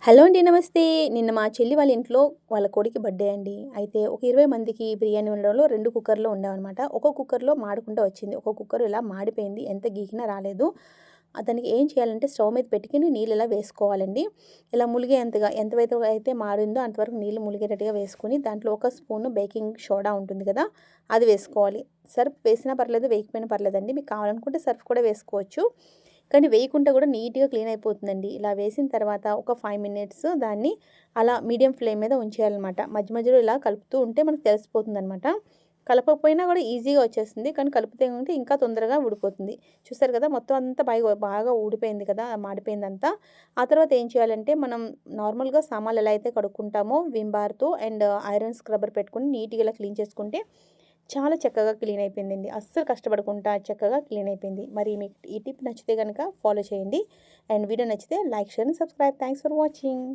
Hello అండి. నమస్తే. నిన్న మా చెల్లి వాళ్ళ ఇంట్లో వాళ్ళ కొడుకు బర్త్‌డే అండి. అయితే ఒక 20 మందికి బిర్యానీ వండడంలో 2 కుక్కర్‌లు వండామనమాట. ఒక కుక్కర్‌లో మాడకుండా వచ్చింది. ఒక కుక్కర్ ఇలా మాడిపోయింది. ఎంత గీకినా రాలేదు. దానికి ఏం చేయాలంటే స్టవ్ మీద పెట్టుకొని నీళ్ళు ఇలా వేసుకోవాలండి. ఇలా ములిగేంతగా ఎంతవైతే అయితే మాడిందో అంతవరకు నీళ్ళు ములిగేటట్టుగా వేసుకొని దాంట్లో ఒక స్పూను బేకింగ్ సోడా ఉంటుంది కదా! అది వేసుకోవాలి. సర్ఫ్ వేసినా పర్లేదు, వేయకపోయినా పర్లేదండి. మీకు కావాలనుకుంటే సర్ఫ్ కూడా వేసుకోవచ్చు. కానీ వేయకుండా కూడా నీట్‌గా క్లీన్ అయిపోతుందండి. ఇలా వేసిన తర్వాత ఒక 5 మినిట్స్ దాన్ని అలా మీడియం ఫ్లేమ్ మీద ఉంచేయాలనమాట. మధ్య మధ్యలో ఇలా కలుపుతూ ఉంటే మనకు తెలిసిపోతుందనమాట. కలపకపోయినా కూడా ఈజీగా వచ్చేస్తుంది. కానీ కలుపుతూ ఉంటే ఇంకా తొందరగా ఉడికిపోతుంది. చూసారు కదా! మొత్తం అంతా బాగా ఊడిపోయింది కదా! మాడిపోయిందంతా. ఆ తర్వాత ఏం చేయాలంటే మనం నార్మల్‌గా సామాన్లు ఎలా అయితే కడుక్కుంటామో విమ్ బార్‌తో అండ్ ఐరన్ స్క్రబ్బర్ పెట్టుకొని నీట్‌గా ఇలా క్లీన్ చేసుకుంటే చాలా చక్కగా క్లీన్ అయిపోయిందండి. అస్సలు కష్టపడకుండా చక్కగా క్లీన్ అయిపోయింది. మరి మీకు ఈ టిప్ నచ్చితే గనక ఫాలో చేయండి. అండ్ వీడియో నచ్చితే like, share and subscribe. Thanks for watching.